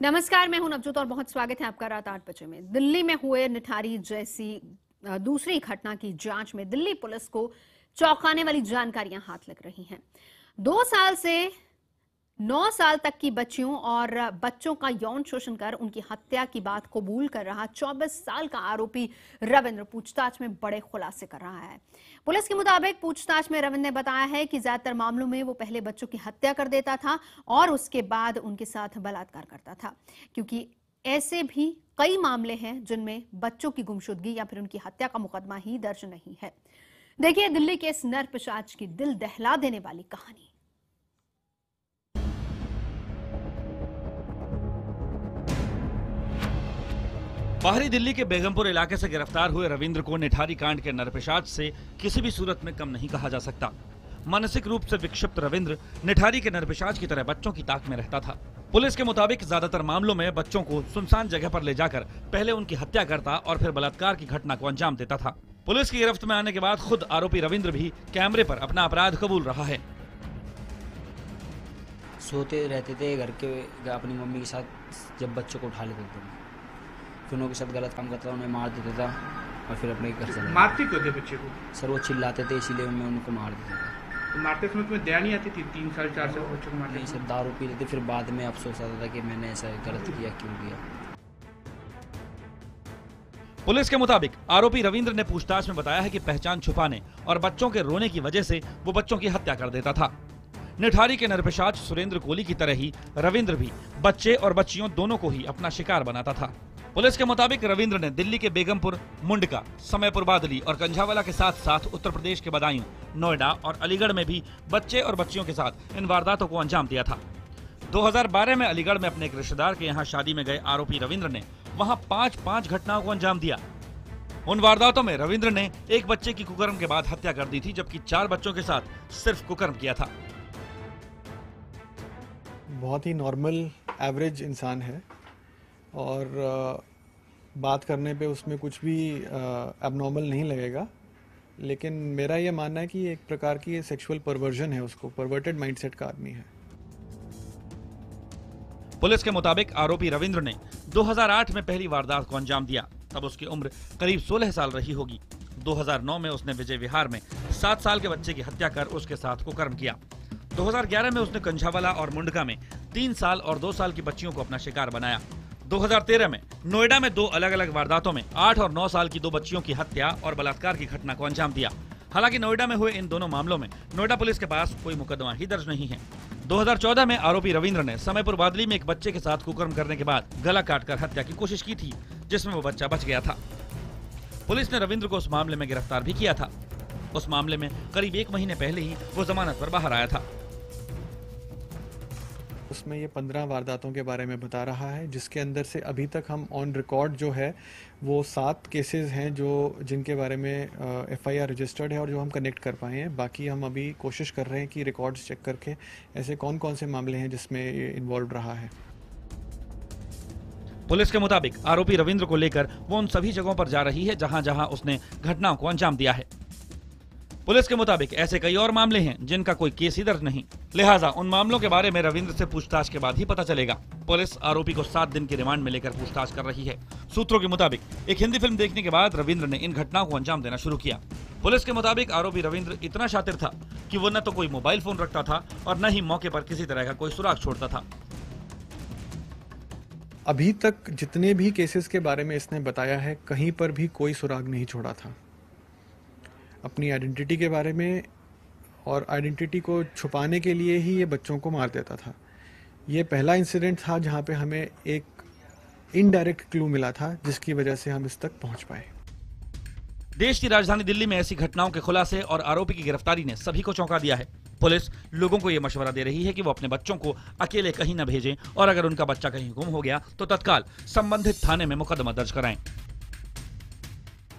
नमस्कार, मैं हूं नवजोत और बहुत स्वागत है आपका रात 8 बजे में। दिल्ली में हुए निठारी जैसी दूसरी घटना की जांच में दिल्ली पुलिस को चौंकाने वाली जानकारियां हाथ लग रही हैं। 2 साल से 9 साल तक की बच्चियों और बच्चों का यौन शोषण कर उनकी हत्या की बात कबूल कर रहा 24 साल का आरोपी रविंद्र पूछताछ में बड़े खुलासे कर रहा है। पुलिस के मुताबिक पूछताछ में रविंद्र ने बताया है कि ज्यादातर मामलों में वो पहले बच्चों की हत्या कर देता था और उसके बाद उनके साथ बलात्कार करता था, क्योंकि ऐसे भी कई मामले हैं जिनमें बच्चों की गुमशुदगी या फिर उनकी हत्या का मुकदमा ही दर्ज नहीं है। देखिए दिल्ली के इस नर पिशाच की दिल दहला देने वाली कहानी। बाहरी दिल्ली के बेगमपुर इलाके से गिरफ्तार हुए रविंद्र को निठारी कांड के नरपिशाच से किसी भी सूरत में कम नहीं कहा जा सकता। मानसिक रूप से विक्षिप्त रविंद्र निठारी के नरपिशाच की तरह बच्चों की ताक में रहता था। पुलिस के मुताबिक ज्यादातर मामलों में बच्चों को सुनसान जगह पर ले जाकर पहले उनकी हत्या करता और फिर बलात्कार की घटना को अंजाम देता था। पुलिस की गिरफ्त में आने के बाद खुद आरोपी रविंद्र भी कैमरे पर अपना अपराध कबूल रहा है। सोते रहते थे घर के अपनी मम्मी के साथ, जब बच्चों को उठा लेते थे फिर उनके साथ गलत काम करता था, उन्हें मार देता था और फिर अपने घर चला। मारते क्यों थे बच्चे को? सर वो चिल्लाते थे इसीलिए मैं उनको मार देता था। तो मारते समय तुम्हें दया नहीं आती थी? 3 साल 4 साल बच्चों को मारते? नहीं सर, दारू पी लेते, फिर बाद में अफसोस आता था कि मैंने ऐसा गलत किया, क्यों किया। पुलिस के मुताबिक आरोपी रविंद्र ने पूछताछ में बताया है कि पहचान छुपाने और बच्चों के रोने की वजह से वो बच्चों की हत्या कर देता था। निठारी के नरपिशाच सुरेंद्र कोहली की तरह ही रविंद्र भी बच्चे और बच्चियों दोनों को ही अपना शिकार बनाता था। पुलिस के मुताबिक रविंद्र ने दिल्ली के बेगमपुर, मुंडका, समयपुर बादली और कंझावाला के साथ साथ उत्तर प्रदेश के बदायूं, नोएडा और अलीगढ़ में भी बच्चे और बच्चियों के साथ इन वारदातों को अंजाम दिया था। 2012 में अलीगढ़ में अपने एक रिश्तेदार के यहाँ शादी में गए आरोपी रविंद्र ने वहां 5 घटनाओं को अंजाम दिया। उन वारदातों में रविंद्र ने एक बच्चे की कुकर्म के बाद हत्या कर दी थी, जबकि 4 बच्चों के साथ सिर्फ कुकर्म किया था। बहुत ही नॉर्मल एवरेज इंसान है और बात करने पे उसमें कुछ भी एबनॉर्मल नहीं लगेगा, लेकिन मेरा ये मानना है कि एक प्रकार की सेक्सुअल परवर्जन है, उसको परवर्टेड माइंडसेट का आदमी है। पुलिस के मुताबिक आरोपी रविंद्र ने 2008 में पहली वारदात को अंजाम दिया, तब उसकी उम्र करीब 16 साल रही होगी। 2009 में उसने विजय विहार में 7 साल के बच्चे की हत्या कर उसके साथ कुकर्म किया। 2011 में उसने कंझावाला और मुंडका में 3 साल और 2 साल की बच्चियों को अपना शिकार बनाया। 2013 में नोएडा में 2 अलग अलग वारदातों में 8 और 9 साल की 2 बच्चियों की हत्या और बलात्कार की घटना को अंजाम दिया। हालांकि नोएडा में हुए इन दोनों मामलों में नोएडा पुलिस के पास कोई मुकदमा ही दर्ज नहीं है। 2014 में आरोपी रविंद्र ने समयपुर बादली में एक बच्चे के साथ कुकर्म करने के बाद गला काटकर हत्या की कोशिश की थी, जिसमें वो बच्चा बच गया था। पुलिस ने रविंद्र को उस मामले में गिरफ्तार भी किया था। उस मामले में करीब 1 महीने पहले ही वो जमानत पर बाहर आया था। उसमें ये 15 वारदातों के बारे में बता रहा है, जिसके अंदर से अभी तक हम ऑन रिकॉर्ड जो है वो 7 केसेस हैं जो जिनके बारे में एफआईआर रजिस्टर्ड है और जो हम कनेक्ट कर पाए हैं। बाकी हम अभी कोशिश कर रहे हैं कि रिकॉर्ड्स चेक करके ऐसे कौन कौन से मामले हैं जिसमें ये इन्वॉल्व रहा है। पुलिस के मुताबिक आरोपी रविंद्र को लेकर वो उन सभी जगहों पर जा रही है जहां जहां उसने घटनाओं को अंजाम दिया है। पुलिस के मुताबिक ऐसे कई और मामले हैं जिनका कोई केस ही दर्ज नहीं, लिहाजा उन मामलों के बारे में रविंद्र से पूछताछ के बाद ही पता चलेगा। पुलिस आरोपी को 7 दिन की रिमांड में लेकर पूछताछ कर रही है। सूत्रों के मुताबिक एक हिंदी फिल्म देखने के बाद रविंद्र ने इन घटनाओं को अंजाम देना शुरू किया। पुलिस के मुताबिक आरोपी रविंद्र इतना शातिर था कि वो न तो कोई मोबाइल फोन रखता था और न ही मौके पर किसी तरह का कोई सुराग छोड़ता था। अभी तक जितने भी केसेस के बारे में इसने बताया है, कहीं पर भी कोई सुराग नहीं छोड़ा था अपनी आइडेंटिटी के बारे में, और आइडेंटिटी को छुपाने के लिए ही ये बच्चों को मार देता था। ये पहला इंसिडेंट था जहां पे हमें एक इनडायरेक्ट क्लू मिला था, जिसकी वजह से हम इस तक पहुंच पाए। देश की राजधानी दिल्ली में ऐसी घटनाओं के खुलासे और आरोपी की गिरफ्तारी ने सभी को चौंका दिया है। पुलिस लोगों को यह मशवरा दे रही है कि वो अपने बच्चों को अकेले कहीं न भेजें और अगर उनका बच्चा कहीं गुम हो गया तो तत्काल संबंधित थाने में मुकदमा दर्ज कराएं।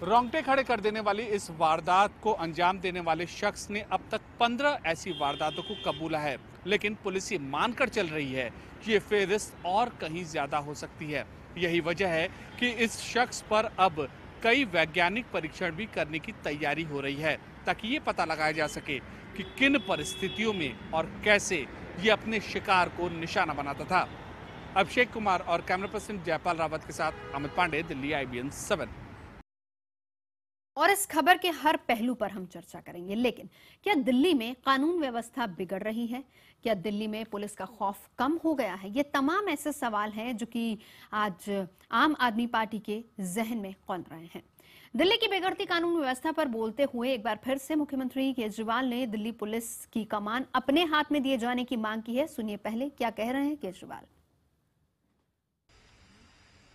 रोंगटे खड़े कर देने वाली इस वारदात को अंजाम देने वाले शख्स ने अब तक 15 ऐसी वारदातों को कबूला है, लेकिन पुलिस ये मानकर चल रही है कि ये फेहरिस्त और कहीं ज्यादा हो सकती है। यही वजह है कि इस शख्स पर अब कई वैज्ञानिक परीक्षण भी करने की तैयारी हो रही है, ताकि ये पता लगाया जा सके कि किन परिस्थितियों में और कैसे ये अपने शिकार को निशाना बनाता था। अभिषेक कुमार और कैमरा पर्सन जयपाल रावत के साथ अमित पांडे, दिल्ली, IBN 7। और इस खबर के हर पहलू पर हम चर्चा करेंगे, लेकिन क्या दिल्ली में कानून व्यवस्था बिगड़ रही है? क्या दिल्ली में पुलिस का खौफ कम हो गया है? ये तमाम ऐसे सवाल हैं जो कि आज आम आदमी पार्टी के जहन में कौंध रहे हैं। दिल्ली की बिगड़ती कानून व्यवस्था पर बोलते हुए एक बार फिर से मुख्यमंत्री केजरीवाल ने दिल्ली पुलिस की कमान अपने हाथ में दिए जाने की मांग की है। सुनिए पहले क्या कह रहे हैं केजरीवाल।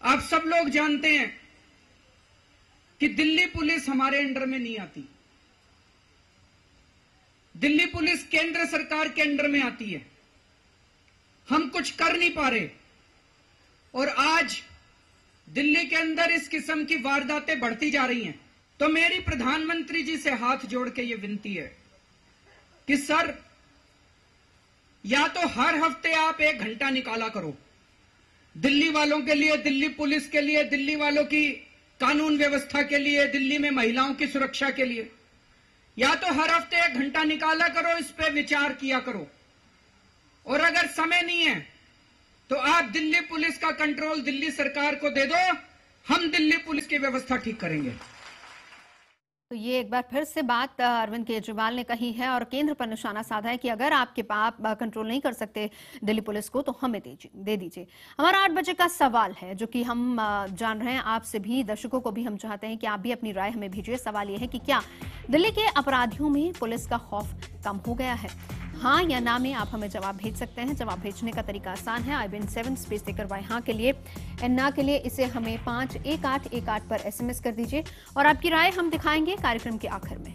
आप सब लोग जानते हैं कि दिल्ली पुलिस हमारे अंडर में नहीं आती। दिल्ली पुलिस केंद्र सरकार के अंडर में आती है। हम कुछ कर नहीं पा रहे और आज दिल्ली के अंदर इस किस्म की वारदातें बढ़ती जा रही हैं। तो मेरी प्रधानमंत्री जी से हाथ जोड़ के ये विनती है कि सर, या तो हर हफ्ते आप 1 घंटा निकाला करो दिल्ली वालों के लिए, दिल्ली पुलिस के लिए, दिल्ली वालों की कानून व्यवस्था के लिए, दिल्ली में महिलाओं की सुरक्षा के लिए, या तो हर हफ्ते 1 घंटा निकाला करो, इस पे विचार किया करो। और अगर समय नहीं है तो आप दिल्ली पुलिस का कंट्रोल दिल्ली सरकार को दे दो, हम दिल्ली पुलिस की व्यवस्था ठीक करेंगे। तो ये एक बार फिर से बात अरविंद केजरीवाल ने कही है और केंद्र पर निशाना साधा है कि अगर आपके पास कंट्रोल नहीं कर सकते दिल्ली पुलिस को तो हमें दे दीजिए। हमारा 8 बजे का सवाल है जो कि हम जान रहे हैं, आपसे भी, दर्शकों को भी हम चाहते हैं कि आप भी अपनी राय हमें भेजिए। सवाल ये है कि क्या दिल्ली के अपराधियों में पुलिस का खौफ कम हो गया है? हाँ या ना में आप हमें जवाब भेज सकते हैं। जवाब भेजने का तरीका आसान है। IBN 7 स्पेस देकर वाई हाँ के लिए एंड ना के लिए इसे हमें 51818 पर SMS कर दीजिए और आपकी राय हम दिखाएंगे कार्यक्रम के आखिर में।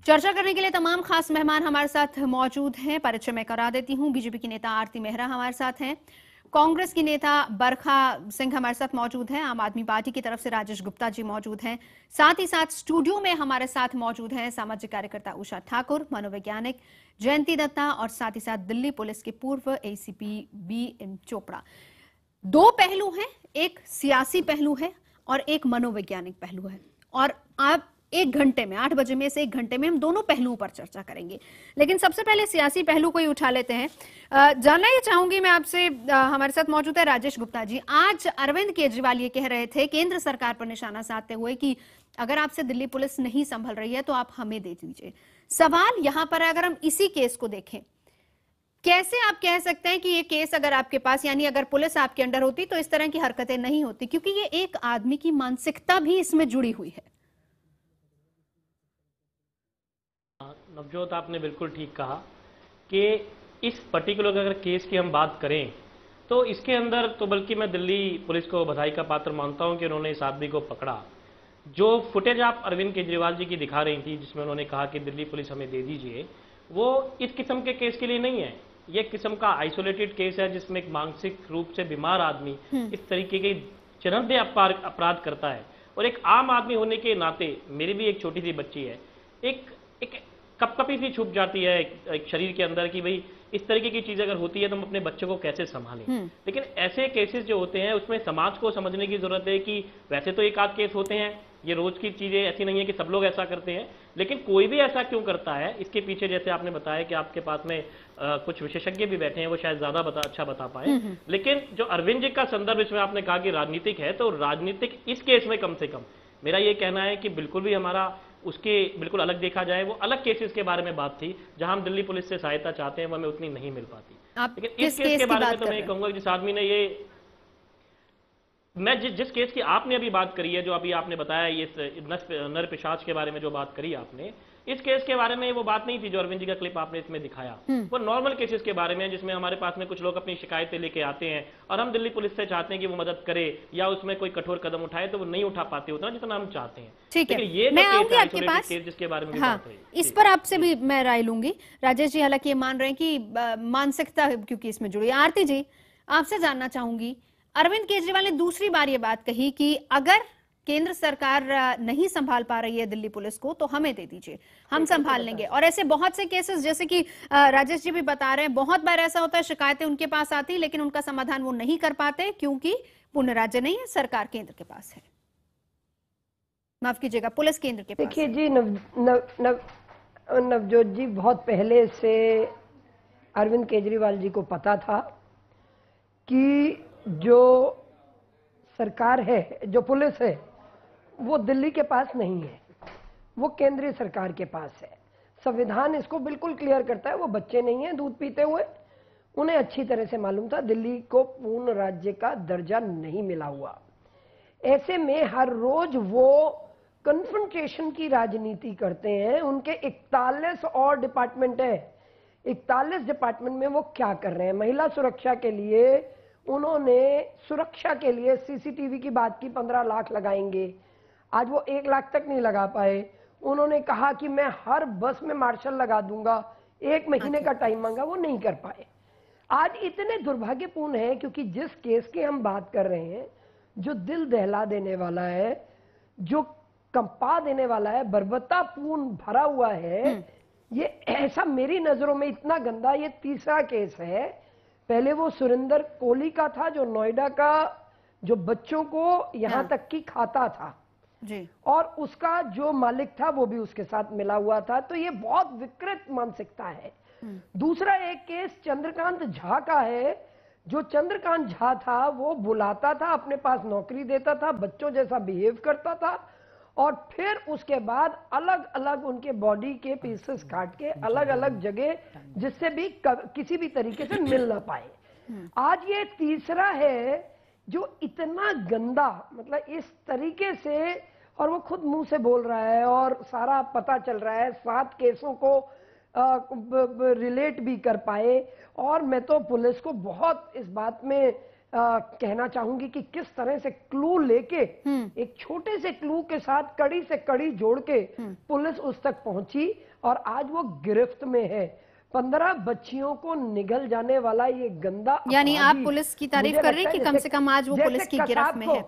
चर्चा करने के लिए तमाम खास मेहमान हमारे साथ मौजूद हैं। परिचय मैं करा देती हूं। बीजेपी की नेता आरती मेहरा हमारे साथ हैं। कांग्रेस की नेता बरखा सिंह हमारे साथ मौजूद हैं। आम आदमी पार्टी की तरफ से राजेश गुप्ता जी मौजूद हैं। साथ ही साथ स्टूडियो में हमारे साथ मौजूद हैं सामाजिक कार्यकर्ता उषा ठाकुर, मनोवैज्ञानिक जयंती दत्ता और साथ ही साथ दिल्ली पुलिस के पूर्व ACP BM चोपड़ा। 2 पहलू हैं, एक सियासी पहलू है और एक मनोवैज्ञानिक पहलू है। और आप 1 घंटे में, 8 बजे में से 1 घंटे में हम दोनों पहलुओं पर चर्चा करेंगे। लेकिन सबसे पहले सियासी पहलू को ही उठा लेते हैं। जानना ये चाहूंगी मैं आपसे, हमारे साथ मौजूद है राजेश गुप्ता जी। आज अरविंद केजरीवाल ये कह रहे थे केंद्र सरकार पर निशाना साधते हुए कि अगर आपसे दिल्ली पुलिस नहीं संभल रही है तो आप हमें दे दीजिए। सवाल यहां पर अगर हम इसी केस को देखें, कैसे आप कह सकते हैं कि ये केस अगर आपके पास, यानी अगर पुलिस आपके अंडर होती तो इस तरह की हरकतें नहीं होती, क्योंकि ये एक आदमी की मानसिकता भी इसमें जुड़ी हुई है। नवजोत, आपने बिल्कुल ठीक कहा कि इस पर्टिकुलर अगर केस की हम बात करें तो इसके अंदर तो बल्कि मैं दिल्ली पुलिस को बधाई का पात्र मानता हूं कि उन्होंने इस आदमी को पकड़ा। जो फुटेज आप अरविंद केजरीवाल जी की दिखा रही थी जिसमें उन्होंने कहा कि दिल्ली पुलिस हमें दे दीजिए, वो इस किस्म के केस के लिए नहीं है। ये एक किस्म का आइसोलेटेड केस है जिसमें एक मानसिक रूप से बीमार आदमी इस तरीके के जघन्य अपराध करता है। और एक आम आदमी होने के नाते, मेरी भी एक छोटी सी बच्ची है, एक कपकपी सी छुप जाती है एक शरीर के अंदर कि भाई इस तरीके की चीज अगर होती है तो हम अपने बच्चों को कैसे संभालें। लेकिन ऐसे केसेस जो होते हैं उसमें समाज को समझने की जरूरत है कि वैसे तो एक आध केस होते हैं, ये रोज की चीजें ऐसी नहीं है कि सब लोग ऐसा करते हैं, लेकिन कोई भी ऐसा क्यों करता है इसके पीछे, जैसे आपने बताया कि आपके पास में कुछ विशेषज्ञ भी बैठे हैं, वो शायद ज्यादा अच्छा बता पाए। लेकिन जो अरविंद जी का संदर्भ इसमें आपने कहा कि राजनीतिक है, तो राजनीतिक इस केस में कम से कम मेरा ये कहना है कि बिल्कुल भी हमारा उसके बिल्कुल अलग देखा जाए। वो अलग केसेस के बारे में बात थी जहां हम दिल्ली पुलिस से सहायता चाहते हैं, वो हमें उतनी नहीं मिल पाती। लेकिन इस केस के बारे में तो मैं कहूंगा जिस आदमी ने ये, मैं जिस केस की आपने अभी बात करी है, जो अभी आपने बताया ये नर पिशाच के बारे में जो बात करी आपने, इस केस के बारे में वो बात नहीं थी जो अरविंद जी का क्लिप आपने इसमें दिखाया। वो नॉर्मल केसेस के बारे में जिसमें हमारे पास में कुछ लोग अपनी शिकायतें लेके आते हैं और हम दिल्ली पुलिस से चाहते हैं कि वो मदद करे या उसमें कोई कठोर कदम उठाए, तो वो नहीं उठा पाते उतना जितना हम चाहते हैं। ठीक है, ये मैं आऊंगी आपके पास जिसके बारे में हाँ, इस पर आपसे भी मैं राय लूंगी। राजेश जी हालांकि ये मान रहे हैं कि मानसिकता क्योंकि इसमें जुड़ी है। आरती जी, आपसे जानना चाहूंगी, अरविंद केजरीवाल ने दूसरी बार ये बात कही कि अगर केंद्र सरकार नहीं संभाल पा रही है दिल्ली पुलिस को तो हमें दे दीजिए, हम संभाल लेंगे। और ऐसे बहुत से केसेस, जैसे कि राजेश जी भी बता रहे हैं, बहुत बार ऐसा होता है शिकायतें उनके पास आती लेकिन उनका समाधान वो नहीं कर पाते क्योंकि पूर्ण राज्य नहीं है, सरकार केंद्र के पास है, माफ कीजिएगा पुलिस केंद्र के पास। देखिए जी, नवजोत जी, बहुत पहले से अरविंद केजरीवाल जी को पता था कि जो सरकार है, जो पुलिस है, वो दिल्ली के पास नहीं है, वो केंद्रीय सरकार के पास है। संविधान इसको बिल्कुल क्लियर करता है, वो बच्चे नहीं है दूध पीते हुए। उन्हें अच्छी तरह से मालूम था दिल्ली को पूर्ण राज्य का दर्जा नहीं मिला हुआ। ऐसे में हर रोज वो कन्फ्रंटेशन की राजनीति करते हैं। उनके 41 और डिपार्टमेंट है, 41 डिपार्टमेंट में वो क्या कर रहे हैं? महिला सुरक्षा के लिए उन्होंने सुरक्षा के लिए सीसीटीवी की बात की, 15 लाख लगाएंगे। आज वो 1 लाख तक नहीं लगा पाए। उन्होंने कहा कि मैं हर बस में मार्शल लगा दूंगा, 1 महीने का टाइम मांगा, वो नहीं कर पाए। आज इतने दुर्भाग्यपूर्ण है क्योंकि जिस केस की हम बात कर रहे हैं, जो दिल दहला देने वाला है, जो कंपा देने वाला है, बर्बरतापूर्ण भरा हुआ है, ये ऐसा मेरी नजरों में इतना गंदा, ये तीसरा केस है। पहले वो सुरेंद्र कोहली का था जो नोएडा का, जो बच्चों को यहां तक कि खाता था जी, और उसका जो मालिक था वो भी उसके साथ मिला हुआ था। तो ये बहुत विकृत मानसिकता है। दूसरा एक केस चंद्रकांत झा का है। जो चंद्रकांत झा था वो बुलाता था, अपने पास नौकरी देता था, बच्चों जैसा बिहेव करता था, और फिर उसके बाद अलग अलग उनके बॉडी के पीसेस काट के अलग अलग जगह, जिससे भी किसी भी तरीके से मिल ना पाए। आज ये तीसरा है जो इतना गंदा, मतलब इस तरीके से, और वो खुद मुंह से बोल रहा है और सारा पता चल रहा है, 7 केसों को रिलेट भी कर पाए। और मैं तो पुलिस को बहुत इस बात में कहना चाहूंगी कि किस तरह से क्लू लेके, एक छोटे से क्लू के साथ कड़ी से कड़ी जोड़ के पुलिस उस तक पहुंची और आज वो गिरफ्त में है। 15 बच्चियों को निगल जाने वाला ये गंदा, यानी आप पुलिस की तारीफ कर रही हैं कि कम से कम आज वो पुलिस की गिरफ्त में है।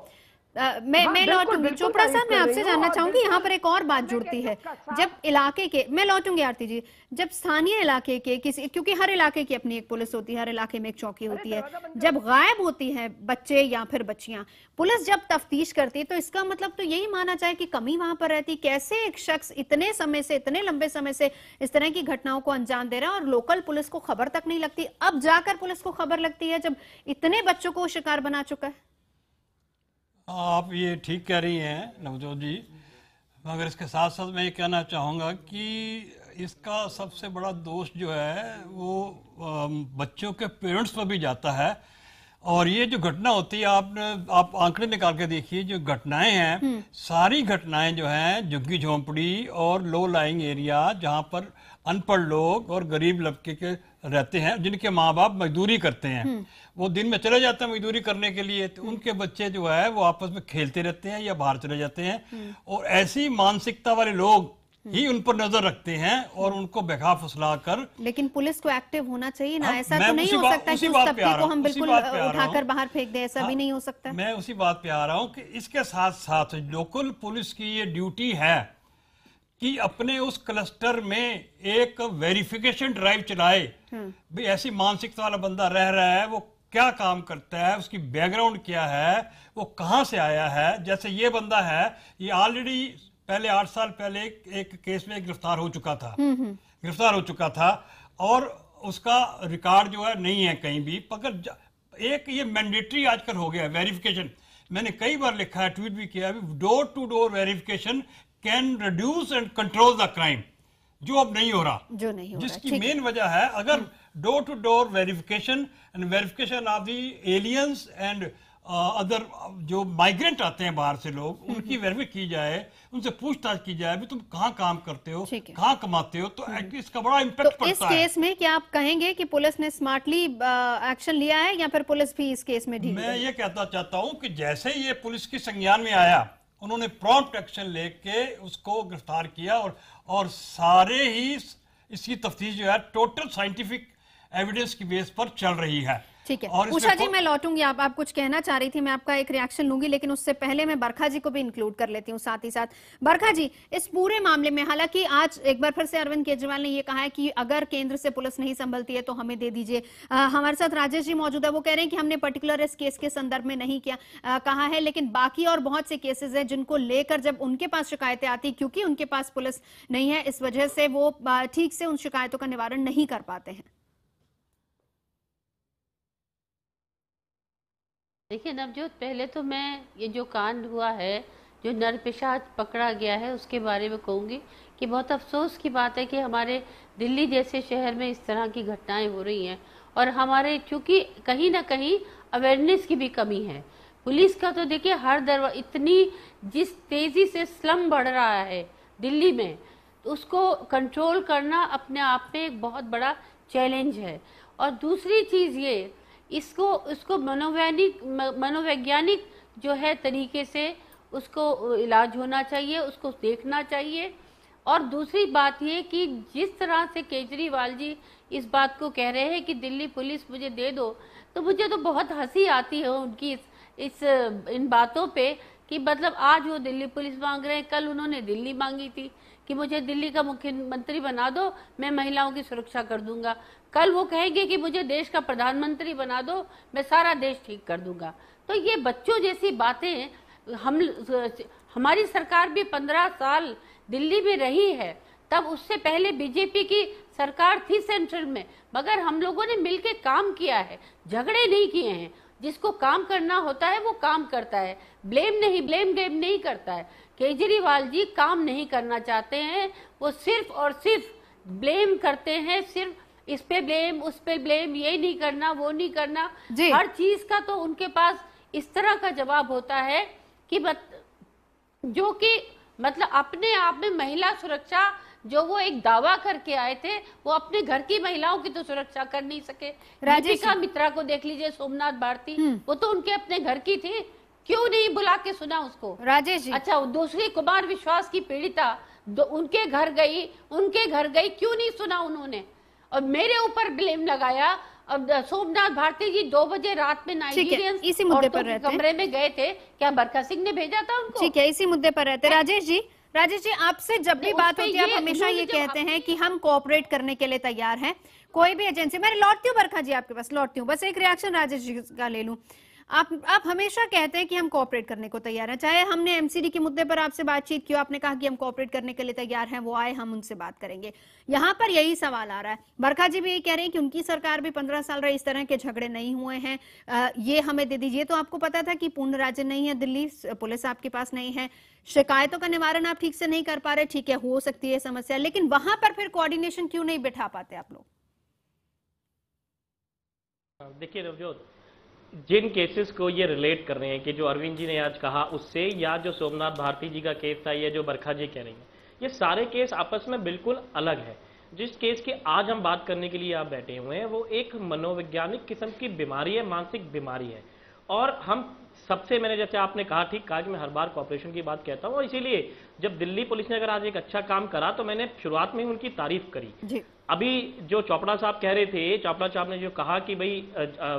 मैं लौटूंगी चोपड़ा साहब, मैं आपसे जानना चाहूंगी, यहाँ पर एक और बात जुड़ती है। जब इलाके के, मैं लौटूंगी आरती जी, जब स्थानीय इलाके के किसी, क्योंकि हर इलाके की अपनी एक पुलिस होती है, हर इलाके में एक चौकी होती है, जब गायब होती है बच्चे या फिर बच्चियां, पुलिस जब तफ्तीश करती है तो इसका मतलब तो यही माना जाए कि कमी वहां पर रहती। कैसे एक शख्स इतने समय से, इतने लंबे समय से इस तरह की घटनाओं को अंजाम दे रहा है और लोकल पुलिस को खबर तक नहीं लगती? अब जाकर पुलिस को खबर लगती है जब इतने बच्चों को शिकार बना चुका है। आप ये ठीक कह रही हैं नवजोत जी, मगर इसके साथ साथ मैं ये कहना चाहूँगा कि इसका सबसे बड़ा दोष जो है वो बच्चों के पेरेंट्स पर भी जाता है। और ये जो घटना होती है, आप आंकड़े निकाल के देखिए, जो घटनाएं हैं, सारी घटनाएं जो हैं झुग्गी झोंपड़ी और लो लाइंग एरिया, जहाँ पर अनपढ़ लोग और गरीब लड़के के रहते हैं, जिनके माँ बाप मजदूरी करते हैं, वो दिन में चले जाते हैं मजदूरी करने के लिए, तो उनके बच्चे जो है वो आपस में खेलते रहते हैं या बाहर चले जाते हैं। और ऐसी मानसिकता वाले लोग ही उन पर नजर रखते हैं और उनको बेखा फुसला कर। लेकिन पुलिस को एक्टिव होना चाहिए ना, ऐसा तो नहीं हो सकता कि उस तबके को हम बिल्कुल उठाकर बाहर फेंक दें, ऐसा भी नहीं हो सकता। मैं उसी बात पे आ रहा हूँ कि इसके साथ साथ लोकल पुलिस की ये ड्यूटी है कि अपने उस क्लस्टर में एक वेरिफिकेशन ड्राइव चलाए। भाई ऐसी मानसिकता वाला बंदा रह रहा है, वो क्या काम करता है, उसकी बैकग्राउंड क्या है, वो कहाँ से आया है। जैसे ये बंदा है, ये ऑलरेडी पहले 8 साल पहले एक केस में गिरफ्तार हो चुका था और उसका रिकॉर्ड जो है नहीं है कहीं भी। मगर एक ये मैंडेटरी आजकल हो गया है वेरिफिकेशन। मैंने कई बार लिखा है, ट्वीट भी किया है, door to door verification can reduce and control the crime, जो अब नहीं हो रहा, जिसकी मेन वजह है अगर door to door verification and verification of the aliens and other जो माइग्रेंट आते हैं बाहर से लोग, उनकी वेरीफाई की जाए, उनसे पूछताछ की जाए, भी तुम कहाँ काम करते हो, कहाँ कमाते हो, तो इसका बड़ा इम्पैक्ट पड़ता है। इस केस में क्या आप कहेंगे कि पुलिस ने स्मार्टली एक्शन लिया है या फिर पुलिस भी इस केस में ढील? मैं ये कहना चाहता हूँ कि जैसे ये पुलिस के संज्ञान में आया, उन्होंने प्रॉम्प्ट एक्शन लेके उसको गिरफ्तार किया और सारे ही इसकी तफ्तीश जो है टोटल साइंटिफिक एविडेंस की बेस पर चल रही है। ठीक है उषा जी, मैं लौटूंगी, आप कुछ कहना चाह रही थी, मैं आपका एक रिएक्शन लूंगी, लेकिन उससे पहले मैं बरखा जी को भी इंक्लूड कर लेती हूँ साथ ही साथ। बरखा जी, इस पूरे मामले में हालांकि आज एक बार फिर से अरविंद केजरीवाल ने ये कहा है कि अगर केंद्र से पुलिस नहीं संभलती है तो हमें दे दीजिए। हमारे साथ राजेश जी मौजूद है, वो कह रहे हैं कि हमने पर्टिकुलर इस केस के संदर्भ में नहीं किया कहा है, लेकिन बाकी और बहुत से केसेस हैं जिनको लेकर जब उनके पास शिकायतें आती, क्योंकि उनके पास पुलिस नहीं है, इस वजह से वो ठीक से उन शिकायतों का निवारण नहीं कर पाते हैं। देखिए नवजोत, पहले तो मैं ये जो कांड हुआ है, जो नरपिशाच पकड़ा गया है, उसके बारे में कहूँगी कि बहुत अफसोस की बात है कि हमारे दिल्ली जैसे शहर में इस तरह की घटनाएं हो रही हैं। और हमारे चूँकि कहीं ना कहीं अवेयरनेस की भी कमी है। पुलिस का तो देखिए हर दरवाजा, इतनी जिस तेज़ी से स्लम बढ़ रहा है दिल्ली में, तो उसको कंट्रोल करना अपने आप में एक बहुत बड़ा चैलेंज है। और दूसरी चीज़ ये, इसको मनोवैज्ञानिक जो है तरीके से उसको इलाज होना चाहिए, उसको देखना चाहिए। और दूसरी बात ये कि जिस तरह से केजरीवाल जी इस बात को कह रहे हैं कि दिल्ली पुलिस मुझे दे दो, तो मुझे तो बहुत हंसी आती है उनकी इन बातों पे कि मतलब आज वो दिल्ली पुलिस मांग रहे हैं, कल उन्होंने दिल्ली मांगी थी कि मुझे दिल्ली का मुख्यमंत्री बना दो, मैं महिलाओं की सुरक्षा कर दूंगा। कल वो कहेंगे कि मुझे देश का प्रधानमंत्री बना दो, मैं सारा देश ठीक कर दूंगा। तो ये बच्चों जैसी बातें, हमारी सरकार भी 15 साल दिल्ली में रही है, तब उससे पहले बीजेपी की सरकार थी सेंट्रल में, मगर हम लोगों ने मिलकर काम किया है, झगड़े नहीं किए हैं। जिसको काम करना होता है वो काम करता है, ब्लेम गेम नहीं करता है। केजरीवाल जी काम नहीं करना चाहते हैं, वो सिर्फ और सिर्फ ब्लेम करते हैं, सिर्फ इस पे ब्लेम, उस पे ब्लेम, ये नहीं करना, वो नहीं करना। हर चीज का तो उनके पास इस तरह का जवाब होता है कि जो कि मतलब अपने आप में महिला सुरक्षा जो वो एक दावा करके आए थे, वो अपने घर की महिलाओं की तो सुरक्षा कर नहीं सके। दीपिका मित्रा को देख लीजिए, सोमनाथ भारती, वो तो उनके अपने घर की थी, क्यों नहीं बुला के सुना उसको? राजेश जी, अच्छा दूसरी कुमार विश्वास की पीड़िता उनके घर गई, क्यों नहीं सुना उन्होंने? और मेरे ऊपर ब्लेम लगाया। अब सोमनाथ भारती जी 2 बजे रात में नाइजीरियन इसी मुद्दे पर रहते कमरे में गए थे, क्या बरखा सिंह ने भेजा था उनको? ठीक है, इसी मुद्दे पर रहते। राजेश जी, आपसे जब भी बात होती है आप हमेशा ये कहते हैं कि हम कोऑपरेट करने के लिए तैयार हैं, कोई भी एजेंसी। मैं लौटती हूँ बरखा जी आपके पास, लौटती हूँ, बस एक रिएक्शन राजेश जी का ले लूं। आप हमेशा कहते हैं कि हम कोऑपरेट करने को तैयार हैं, चाहे हमने एमसीडी के मुद्दे पर आपसे बातचीत की, आपने कहा कि हम कोऑपरेट करने के लिए तैयार हैं, वो आए, हम उनसे बात करेंगे। यहाँ पर यही सवाल आ रहा है, बरखा जी भी यही कह रहे हैं कि उनकी सरकार भी 15 साल रही, इस तरह के झगड़े नहीं हुए हैं, ये हमें दे दीजिए। तो आपको पता था कि पूर्ण राज्य नहीं है दिल्ली, पुलिस आपके पास नहीं है, शिकायतों का निवारण आप ठीक से नहीं कर पा रहे, ठीक है हो सकती है समस्या, लेकिन वहां पर फिर कोऑर्डिनेशन क्यों नहीं बिठा पाते आप लोग? देखिए नवजोत, जिन केसेस को ये रिलेट कर रहे हैं कि जो अरविंद जी ने आज कहा उससे, या जो सोमनाथ भारती जी का केस था, ये जो बरखा जी कह रही हैं, ये सारे केस आपस में बिल्कुल अलग है। जिस केस की आज हम बात करने के लिए आप बैठे हुए हैं, वो एक मनोवैज्ञानिक किस्म की बीमारी है, मानसिक बीमारी है। और हम सबसे, मैंने जैसे आपने कहा, ठीक कहा कि मैं हर बार कॉपरेशन की बात कहता हूं, और इसीलिए जब दिल्ली पुलिस ने अगर आज एक अच्छा काम करा तो मैंने शुरुआत में ही उनकी तारीफ करी जी। अभी जो चोपड़ा साहब कह रहे थे, चोपड़ा साहब ने जो कहा कि भाई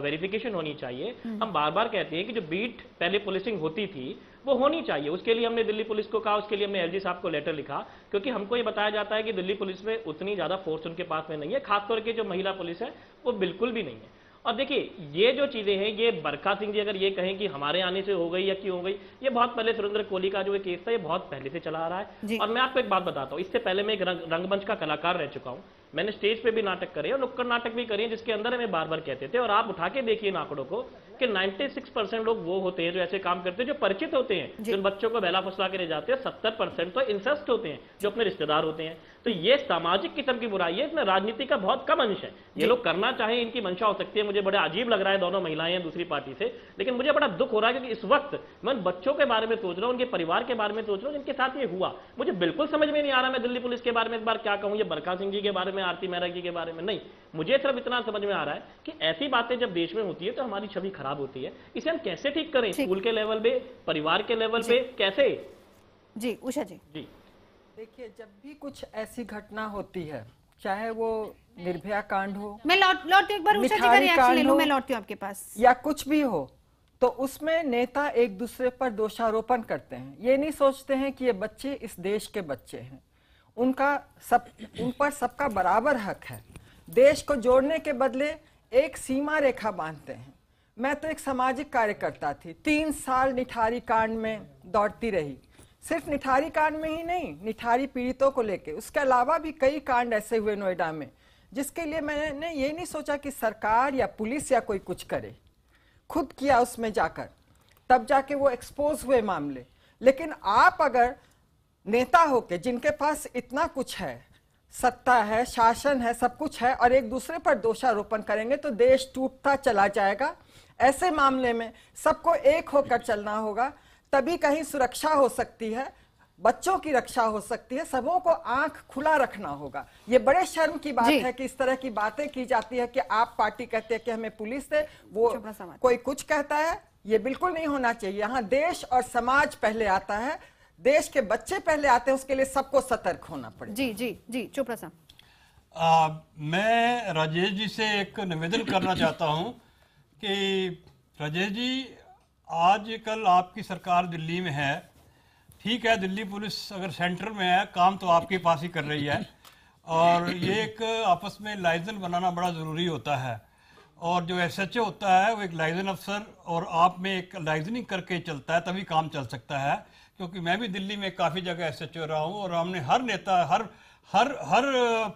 वेरिफिकेशन होनी चाहिए, हम बार बार कहते हैं कि जो बीट पहले पुलिसिंग होती थी वो होनी चाहिए। उसके लिए हमने दिल्ली पुलिस को कहा, उसके लिए हमने एलजी साहब को लेटर लिखा, क्योंकि हमको ये बताया जाता है कि दिल्ली पुलिस में उतनी ज्यादा फोर्स उनके पास में नहीं है, खासतौर के जो महिला पुलिस है वो बिल्कुल भी नहीं है। और देखिए ये जो चीजें हैं, ये बरखा सिंह जी अगर ये कहें कि हमारे आने से हो गई या क्यों हो गई, ये बहुत पहले सुरेंद्र कोहली का जो केस था ये बहुत पहले से चला आ रहा है। और मैं आपको एक बात बताता हूँ, इससे पहले मैं एक रंगमंच का कलाकार रह चुका हूँ, मैंने स्टेज पे भी नाटक करे और नुक्कड़ नाटक भी करे, जिसके अंदर हमें बार बार कहते थे, और आप उठा के देखिए आंकड़ों को कि 96% लोग वो होते हैं जो ऐसे काम करते हैं, जो परिचित होते हैं, जो बच्चों को बहला फुसला के ले जाते हैं। 70% तो इंसेस्ट होते हैं, जो अपने रिश्तेदार होते हैं। तो ये सामाजिक किस्म की बुराई है, इसमें राजनीति का बहुत कम अंश है। ये लोग करना चाहें, इनकी मंशा हो सकती है। मुझे बड़ा अजीब लग रहा है, दोनों महिलाएं हैं दूसरी पार्टी से, लेकिन मुझे बड़ा दुख हो रहा है क्योंकि इस वक्त मैं बच्चों के बारे में सोच रहा हूं, उनके परिवार के बारे में सोच रहा हूं जिनके साथ ये हुआ। मुझे बिल्कुल समझ में नहीं आ रहा मैं दिल्ली पुलिस के बारे में इस बार क्या कहूं, ये बरखा सिंह जी के बारे में, आरती मेहरा जी के बारे में नहीं। मुझे सिर्फ इतना समझ में आ रहा है कि ऐसी बातें जब देश में होती है तो हमारी छवि खराब होती है। इसे हम कैसे ठीक करें, स्कूल के लेवल पे, परिवार के लेवल पे, कैसे? जी उषा जी। जी देखिए, जब भी कुछ ऐसी घटना होती है, चाहे वो निर्भया कांड हो, मैं लौटती एक बार उषा जी का रिएक्शन ले लूं, मैं लौटती हूं आपके पास, या कुछ भी हो, तो उसमें नेता एक दूसरे पर दोषारोपण करते हैं। ये नहीं सोचते हैं कि ये बच्चे इस देश के बच्चे हैं, उन पर सबका बराबर हक है। देश को जोड़ने के बदले एक सीमा रेखा बांधते हैं। मैं तो एक सामाजिक कार्यकर्ता थी, 3 साल निठारी कांड में दौड़ती रही। सिर्फ निठारी कांड में ही नहीं, निठारी पीड़ितों को लेके, उसके अलावा भी कई कांड ऐसे हुए नोएडा में, जिसके लिए मैंने ये नहीं सोचा कि सरकार या पुलिस या कोई कुछ करे। खुद किया उसमें जाकर, तब जाके वो एक्सपोज हुए मामले। लेकिन आप अगर नेता होके जिनके पास इतना कुछ है, सत्ता है, शासन है, सब कुछ है, और एक दूसरे पर दोषारोपण करेंगे तो देश टूटता चला जाएगा। ऐसे मामले में सबको एक होकर चलना होगा, तभी कहीं सुरक्षा हो सकती है, बच्चों की रक्षा हो सकती है। सबों को आंख खुला रखना होगा। ये बड़े शर्म की बात है कि इस तरह की बातें की जाती है कि आप पार्टी कहते हैं कि हमें पुलिस दे, वो कोई कुछ कहता है। ये बिल्कुल नहीं होना चाहिए। यहाँ देश और समाज पहले आता है, देश के बच्चे पहले आते हैं, उसके लिए सबको सतर्क होना पड़ेगा। जी जी जी, चोपड़ा साहब। मैं राजेश जी से एक निवेदन करना चाहता हूं कि राजेश जी, आजकल आपकी सरकार दिल्ली में है, ठीक है, दिल्ली पुलिस अगर सेंटर में है, काम तो आपके पास ही कर रही है, और ये एक आपस में लाइजन बनाना बड़ा ज़रूरी होता है। और जो SHO होता है वो एक लाइजन अफसर और आप में एक लाइजनिंग करके चलता है, तभी काम चल सकता है। क्योंकि मैं भी दिल्ली में काफ़ी जगह SHO रहा हूँ और हमने हर नेता, हर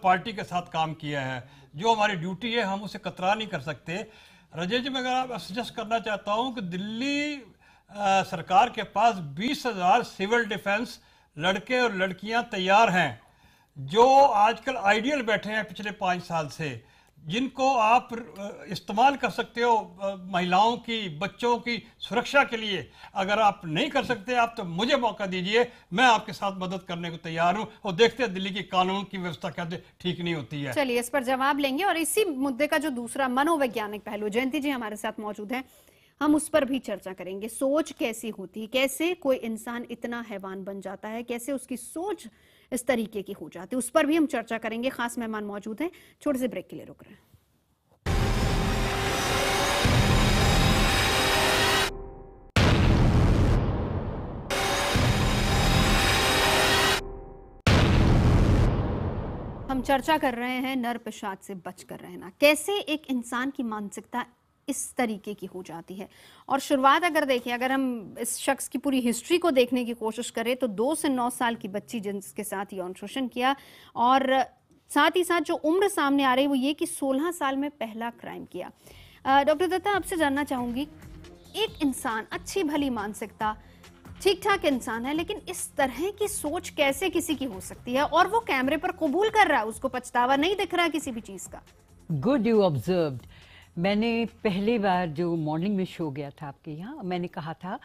पार्टी के साथ काम किया है। जो हमारी ड्यूटी है हम उसे कतरा नहीं कर सकते। राजेश जी, मैं अगर सजेस्ट करना चाहता हूँ कि दिल्ली सरकार के पास 20,000 सिविल डिफेंस लड़के और लड़कियां तैयार हैं, जो आजकल आइडियल बैठे हैं पिछले 5 साल से, जिनको आप इस्तेमाल कर सकते हो महिलाओं की, बच्चों की सुरक्षा के लिए। अगर आप नहीं कर सकते आप, तो मुझे मौका दीजिए, मैं आपके साथ मदद करने को तैयार हूं। और देखते हैं दिल्ली की कानून की व्यवस्था कैसे ठीक नहीं होती है। चलिए, इस पर जवाब लेंगे। और इसी मुद्दे का जो दूसरा मनोवैज्ञानिक पहलू, जयंती जी हमारे साथ मौजूद हैं, हम उस पर भी चर्चा करेंगे। सोच कैसी होती है, कैसे कोई इंसान इतना हैवान बन जाता है, कैसे उसकी सोच इस तरीके की हो जाती है, उस पर भी हम चर्चा करेंगे। खास मेहमान मौजूद हैं। छोटे से ब्रेक के लिए रुक रहे हैं। हम चर्चा कर रहे हैं नर पिशाच से बचकर रहना, कैसे एक इंसान की मानसिकता इस तरीके की हो जाती है। और शुरुआत अगर देखें, अगर हम इस शख्स की पूरी हिस्ट्री को देखने की कोशिश करें तो 2 से 9 साल की बच्ची जिसके साथ यौन शोषण किया, और साथ ही साथ जो उम्र सामने आ रही है वो ये कि 16 साल में पहला क्राइम किया। डॉक्टर दत्ता, आपसे जानना चाहूंगी, एक इंसान, अच्छी भली मानसिकता, ठीक ठाक इंसान है, लेकिन इस तरह की सोच कैसे किसी की हो सकती है? और वो कैमरे पर कबूल कर रहा है, उसको पछतावा नहीं दिख रहा किसी भी चीज का। Good, you observed. मैंने पहली बार जो मॉर्निंग में शो गया था आपके यहाँ, मैंने कहा था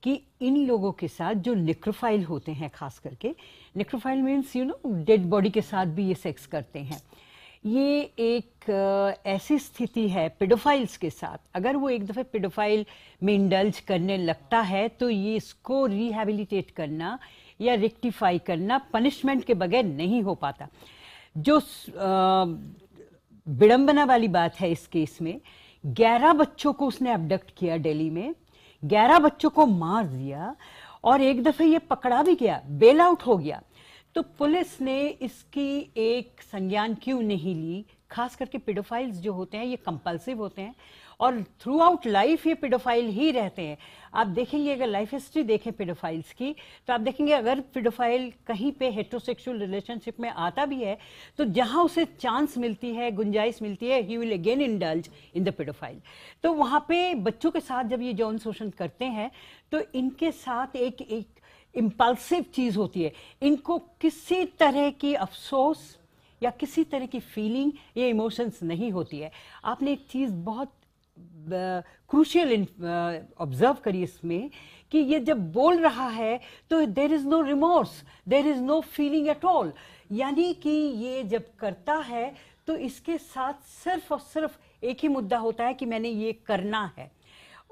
कि इन लोगों के साथ जो नेक्रोफाइल होते हैं, खास करके necrophile means you know dead body के साथ भी ये सेक्स करते हैं, ये एक ऐसी स्थिति है पेडोफाइल्स के साथ। अगर वो एक दफ़े पेडोफाइल में इंडल्ज करने लगता है तो ये इसको रिहैबिलिटेट करना या रेक्टिफाई करना पनिशमेंट के बगैर नहीं हो पाता। जो विडंबना वाली बात है इस केस में, 11 बच्चों को उसने अबडक्ट किया दिल्ली में, 11 बच्चों को मार दिया, और एक दफ़े ये पकड़ा भी गया, बेल आउट हो गया। तो पुलिस ने इसकी एक संज्ञान क्यों नहीं ली? खास करके पेडोफाइल्स जो होते हैं ये कंपल्सिव होते हैं और थ्रू आउट लाइफ ये पेडोफाइल ही रहते हैं। आप देखेंगे, अगर लाइफ हिस्ट्री देखें पेडोफाइल्स की, तो आप देखेंगे अगर पेडोफाइल कहीं पे हेटेरोसेक्सुअल रिलेशनशिप में आता भी है तो जहां उसे चांस मिलती है, गुंजाइश मिलती है, he will again indulge in the paedophile. तो वहां पे बच्चों के साथ जब ये यौन शोषण करते हैं तो इनके साथ एक इम्पल्सिव चीज होती है। इनको किसी तरह की अफसोस या किसी तरह की फीलिंग या इमोशंस नहीं होती है। आपने एक चीज बहुत क्रूशियल ऑब्जर्व करी इसमें कि ये जब बोल रहा है तो there is no remorse, there is no feeling at all. यानी कि ये जब करता है तो इसके साथ सिर्फ और सिर्फ एक ही मुद्दा होता है कि मैंने ये करना है।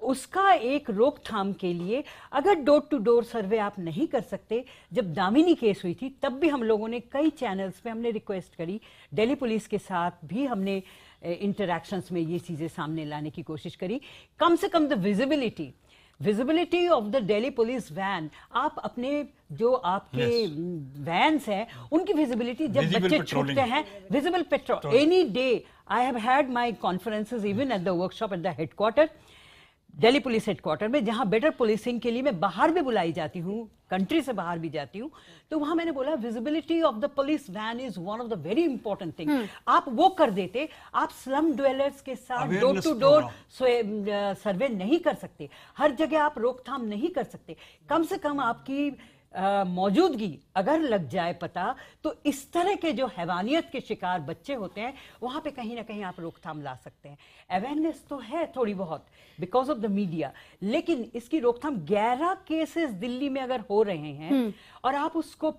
उसका एक रोकथाम के लिए अगर डोर टू डोर सर्वे आप नहीं कर सकते, जब दामिनी केस हुई थी तब भी हम लोगों ने कई चैनल्स पे हमने रिक्वेस्ट करी, दिल्ली पुलिस के साथ भी हमने इंटरैक्शंस में ये चीज़ें सामने लाने की कोशिश करी। कम से कम the visibility of the Delhi police van, आप अपने जो आपके वैन्स हैं उनकी विजिबिलिटी, जब बच्चे छूटते हैं, visible petrol any day. I have had my conferences even at the workshop at the headquarter. Delhi police headquarter में, जहां बेटर पुलिसिंग के लिए मैं बाहर भी बुलाई जाती हूँ, कंट्री से बाहर भी जाती हूँ, तो वहां मैंने बोला visibility of the police van is one of the very important thing. आप वो कर देते, आप स्लम ड्वेलर्स के साथ डोर टू डोर सर्वे नहीं कर सकते, हर जगह आप रोकथाम नहीं कर सकते, कम से कम आपकी मौजूदगी अगर लग जाए पता, तो इस तरह के जो हैवानियत के शिकार बच्चे होते हैं वहां पे कहीं ना कहीं आप रोकथाम ला सकते हैं। अवेयरनेस तो है थोड़ी बहुत बिकॉज ऑफ द मीडिया, लेकिन इसकी रोकथाम 11 केसेस दिल्ली में अगर हो रहे हैं और आप उसको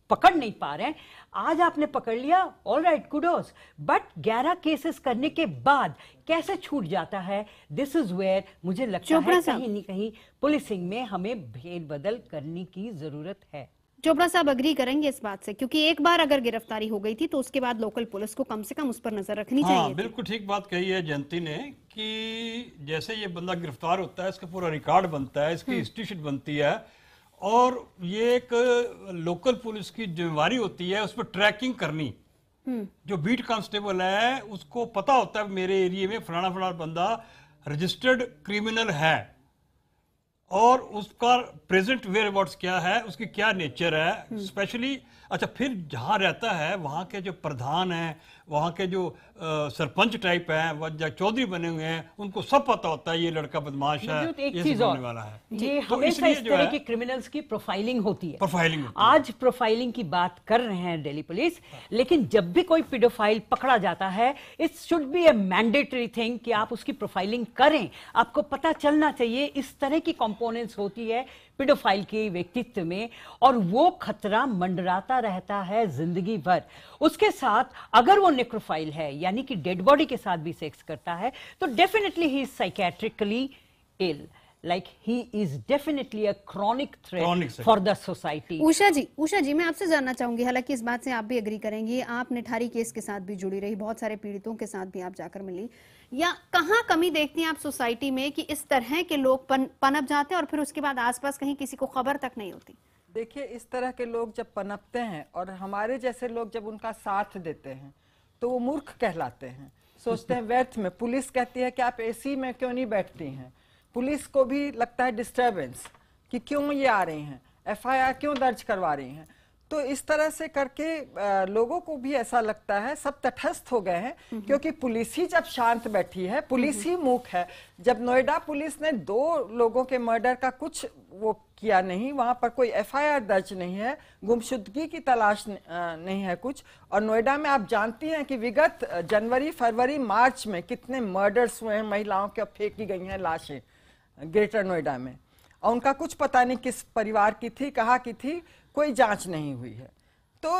पकड़ नहीं पा रहे हैं, आज आपने पकड़ लिया, all right, kudos, but 11 cases करने के बाद कैसे छूट जाता है, दिस इज वेयर मुझे लगता है कहीं न कहीं पुलिसिंग में हमें भेदबदल करने की जरूरत है। चोपड़ा साहब अग्री करेंगे इस बात से, क्योंकि एक बार अगर गिरफ्तारी हो गई थी तो उसके बाद लोकल पुलिस को कम से कम उस पर नजर रखनी चाहिए। बिल्कुल ठीक बात कही है जयंती ने कि जैसे ये बंदा गिरफ्तार होता है, इसका पूरा रिकॉर्ड बनता है, इसकी हिस्ट्री शीट बनती है, और ये एक लोकल पुलिस की जिम्मेवारी होती है उस पर ट्रैकिंग करनी। जो बीट कांस्टेबल है उसको पता होता है मेरे एरिया में फलाना फलाना बंदा रजिस्टर्ड क्रिमिनल है, और उसका प्रेजेंट वेयर अबाउट्स क्या है, उसकी क्या नेचर है, स्पेशली अच्छा फिर जहाँ रहता है वहाँ के जो प्रधान हैं, वहाँ के जो सरपंच टाइप हैं, वह चौधरी बने हुए हैं, उनको सब पता होता है ये लड़का बदमाश है, एक चीज और वाला है। ये हमेशा इस तरह की क्रिमिनल्स की प्रोफाइलिंग होती है। प्रोफाइलिंग आज प्रोफाइलिंग की बात कर रहे हैं दिल्ली पुलिस, लेकिन जब भी कोई पेडोफाइल पकड़ा जाता है, it should be A mandatory thing कि आप उसकी प्रोफाइलिंग करें। आपको पता चलना चाहिए इस तरह की कंपोनेंट्स होती है पेडोफाइल के व्यक्तित्व में, और वो खतरा मंडराता रहता है जिंदगी भर। उसके साथ अगर वो नेक्रोफाइल है, यानी कि डेड बॉडी के साथ भी सेक्स करता है, तो definitely he is psychiatrically ill, like he is definitely a chronic threat for the society। Usha जी मैं आपसे जानना चाहूंगी, हालांकि इस बात से आप भी एग्री करेंगी, आप निठारी केस के साथ भी जुड़ी रही, बहुत सारे पीड़ितों के साथ भी आप जाकर मिली, या कहाँ कमी देखती हैं आप सोसाइटी में कि इस तरह के लोग पनप जाते हैं और फिर उसके बाद आसपास कहीं किसी को खबर तक नहीं होती? देखिए, इस तरह के लोग जब पनपते हैं और हमारे जैसे लोग जब उनका साथ देते हैं तो वो मूर्ख कहलाते हैं, सोचते हैं व्यर्थ में। पुलिस कहती है कि आप एसी में क्यों नहीं बैठती हैं, पुलिस को भी लगता है डिस्टर्बेंस कि क्यों ये आ रही हैं, एफआईआर क्यों दर्ज करवा रही हैं। तो इस तरह से करके लोगों को भी ऐसा लगता है, सब तटस्थ हो गए हैं, क्योंकि पुलिस ही जब शांत बैठी है, पुलिस ही मूक है। जब नोएडा पुलिस ने 2 लोगों के मर्डर का कुछ वो किया नहीं, वहां पर कोई एफआईआर दर्ज नहीं है, गुमशुदगी की तलाश नहीं है कुछ, और नोएडा में आप जानती हैं कि विगत जनवरी, फरवरी, मार्च में कितने मर्डर्स हुए हैं, महिलाओं के फेंकी गई हैं लाशें ग्रेटर नोएडा में, और उनका कुछ पता नहीं किस परिवार की थी, कहाँ की थी, कोई जांच नहीं हुई है। तो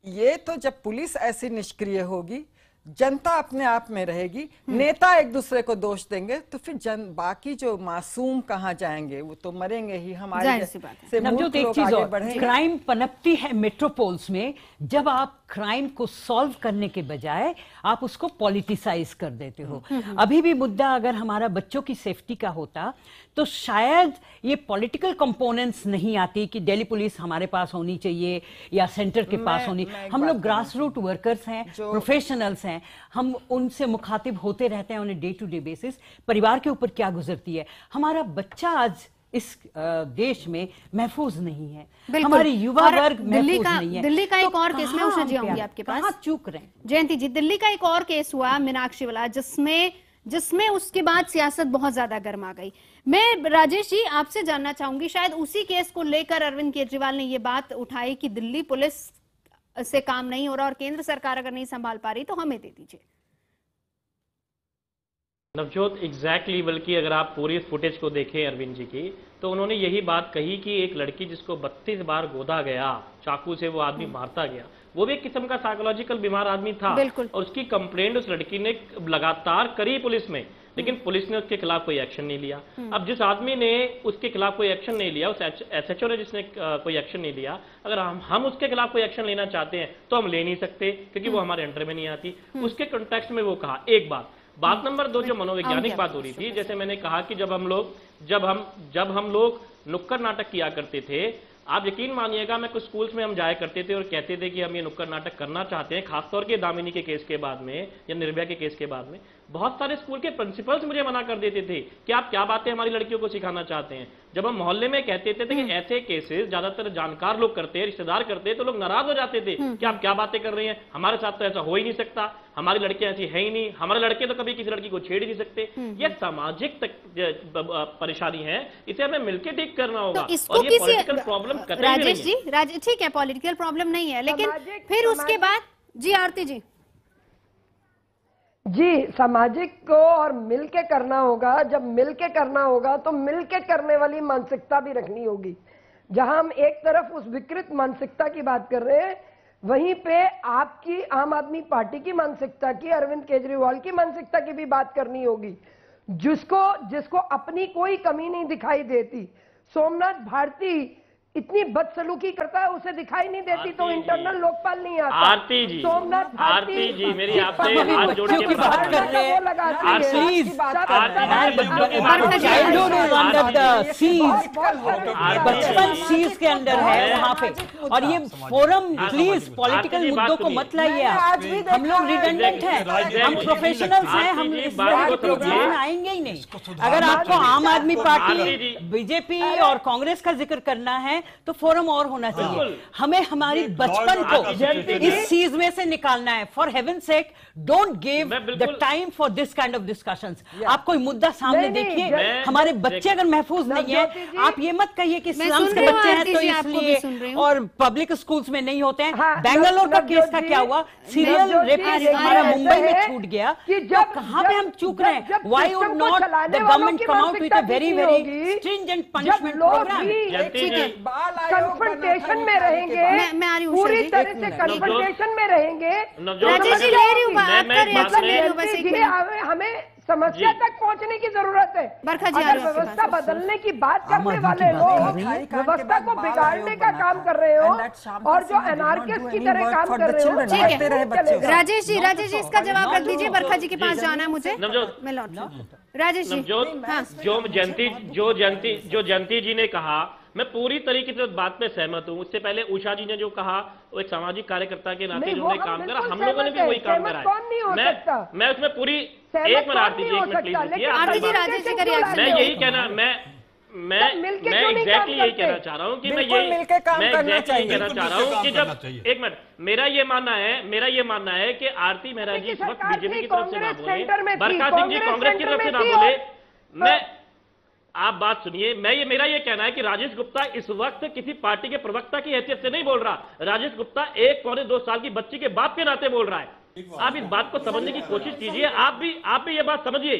ये तो जब पुलिस ऐसी निष्क्रिय होगी, जनता अपने आप में रहेगी, नेता एक दूसरे को दोष देंगे, तो फिर बाकी जो मासूम कहाँ जाएंगे, वो तो मरेंगे ही। हमारे जैसे नवजोत, एक चीज और, क्राइम पनपती है मेट्रोपोल्स में जब आप क्राइम को सॉल्व करने के बजाय आप उसको पॉलिटिसाइज कर देते हो। अभी भी मुद्दा अगर हमारा बच्चों की सेफ्टी का होता तो शायद ये पॉलिटिकल कंपोनेंट्स नहीं आती कि दिल्ली पुलिस हमारे पास होनी चाहिए या सेंटर के पास होनी। हम लोग ग्रास रूट वर्कर्स हैं, प्रोफेशनल्स हैं, हम उनसे मुखातिब होते रहते हैं उन्हें डे टू डे बेसिस, परिवार के ऊपर क्या गुजरती है। हमारा बच्चा आज इस देश में महफूज नहीं है, हमारे युवा वर्ग महफूज नहीं है। दिल्ली का एक और केस में उषा जी आऊंगी आपके पास, कहाँ चूक रहे हैं जयंती जी। दिल्ली का एक और केस हुआ मीनाक्षी वाला, जिसमें उसके बाद सियासत बहुत ज्यादा गर्मा गई। मैं राजेश जी आपसे जानना चाहूंगी, शायद उसी केस को लेकर अरविंद केजरीवाल ने ये बात उठाई कि दिल्ली पुलिस से काम नहीं हो रहा और केंद्र सरकार अगर नहीं संभाल पा रही तो हमें दे दीजिए। नवजोत, एग्जैक्टली बल्कि अगर आप पूरी फुटेज को देखें अरविंद जी की, तो उन्होंने यही बात कही कि एक लड़की जिसको 32 बार गोदा गया, चाकू से वो आदमी मारता गया, वो भी एक किस्म का साइकोलॉजिकल बीमार आदमी था, और उसकी कंप्लेंट उस लड़की ने लगातार करी पुलिस में, लेकिन पुलिस ने उसके खिलाफ कोई एक्शन नहीं लिया। अब जिस आदमी ने उसके खिलाफ कोई एक्शन नहीं लिया, उस एसएचओ ने जिसने कोई एक्शन नहीं लिया, अगर हम उसके खिलाफ कोई एक्शन लेना चाहते हैं तो हम ले नहीं सकते, क्योंकि वो हमारे अंडर में नहीं आती। उसके कॉन्टेक्स्ट में वो कहा एक बात नंबर 2 जो मनोवैज्ञानिक बात हो रही थी, जैसे मैंने कहा कि जब हम लोग नुक्कड़ नाटक किया करते थे, आप यकीन मानिएगा, मैं कुछ स्कूल्स में हम जाया करते थे और कहते थे कि हम ये नुक्कड़ नाटक करना चाहते हैं, खासतौर के दामिनी के केस के बाद में या निर्भया के केस के बाद में, बहुत सारे स्कूल के प्रिंसिपल्स मुझे मना कर देते थे कि आप क्या बातें हमारी लड़कियों को सिखाना चाहते हैं। जब हम मोहल्ले में कहते थे कि ऐसे केसेस ज्यादातर जानकार लोग करते हैं, रिश्तेदार करते हैं, तो लोग नाराज हो जाते थे कि आप क्या बातें कर रहे हैं, हमारे साथ तो ऐसा हो ही नहीं सकता, हमारी लड़कियां ऐसी है ही नहीं, हमारे लड़के तो कभी किसी लड़की को छेड़ ही नहीं सकते। ये सामाजिक परेशानी है, इसे हमें मिलकर ठीक करना होगा। तो इसको और ये किसी पॉलिटिकल प्रॉब्लम राजेश जी, ठीक है, पॉलिटिकल प्रॉब्लम नहीं है, लेकिन फिर उसके बाद जी आरती जी सामाजिक को और मिलके करना होगा। जब मिलके करना होगा तो मिलके करने वाली मानसिकता भी रखनी होगी। जहां हम एक तरफ उस विकृत मानसिकता की बात कर रहे हैं, वहीं पे आपकी आम आदमी पार्टी की मानसिकता की, अरविंद केजरीवाल की मानसिकता की भी बात करनी होगी, जिसको अपनी कोई कमी नहीं दिखाई देती। सोमनाथ भारती इतनी बदसलूकी करता है, उसे दिखाई नहीं देती तो इंटरनल लोकपाल नहीं आता। आरती जी, सोमनाथ आरती जी मेरी आपसे हाथ जोड़ के बात कर रहे हैं। बचपन सीज के अंदर है वहाँ पे, और ये फोरम प्लीज पॉलिटिकल मुद्दों को मत लाइए आप। हम लोग रिडंडेंट हैं, हम प्रोफेशनल्स हैं, हम इस प्रोग्राम में आएंगे ही नहीं। अगर आपको आम आदमी पार्टी, बीजेपी और कांग्रेस का जिक्र करना है तो फोरम और होना चाहिए। हमें हमारी बचपन को इस चीज में से निकालना है। For heaven sec don't give the time for this kind of discussions. आप कोई मुद्दा सामने देखिए, हमारे बच्चे अगर महफूज नहीं है, आप ये मत कहिए कि स्लम्स के बच्चे हैं तो इसलिए, और पब्लिक स्कूल्स में नहीं होते हैं। बेंगलोर का केस का क्या हुआ, सीरियल रेप हमारा मुंबई में छूट गया, तो कहां पे हम चूक रहे हैं? Why would not the government come out with a very very stringent punishment program? Confrontation में रहेंगे, मैं आ रही हूँ पूरी तरह से कन्फ्रंटेशन में रहेंगे। राजेश जी ले रही हूँ बात कर रही हूँ, बस एक मिनट। हमें समस्या तक पहुंचने की जरूरत है। अगर व्यवस्था बदलने की बात करने वाले लोग व्यवस्था को बिगाड़ने का काम कर रहे हो और जो एनार्किस्ट की तरह काम कर रहे हो, ठीक है। राजेश जी इसका जवाब रख दीजिए, बरखा जी के पास जाना है मुझे, मैं लौट। राजेश जी, जो जयंती जी ने कहा, मैं पूरी तरीके से बात में सहमत हूं। उससे पहले उषा जी ने जो कहा, वो एक सामाजिक कार्यकर्ता के नाते जो उन्होंने काम करा, हम लोगों ने भी वही काम करा है। मैं उसमें पूरी एक मिनट आरती जी, एक मिनट प्लीज, मैं यही कहना, मैं एग्जैक्टली यही कहना चाह रहा हूँ कि मैं एग्जैक्टली कहना चाह रहा हूँ कि जब एक मिनट, मेरा ये मानना है कि आरती मेहरा जी इस वक्त बीजेपी की तरफ से ना बोले, बरखा सिंह जी कांग्रेस की तरफ से ना बोले। मैं आप बात सुनिए, मेरा ये कहना है कि राजेश गुप्ता इस वक्त किसी पार्टी के प्रवक्ता की हैसियत से नहीं बोल रहा। राजेश गुप्ता एक 2 साल की बच्ची के बाप के नाते बोल रहा है। आप इस बात को समझने की कोशिश कीजिए। आप भी ये बात समझिए,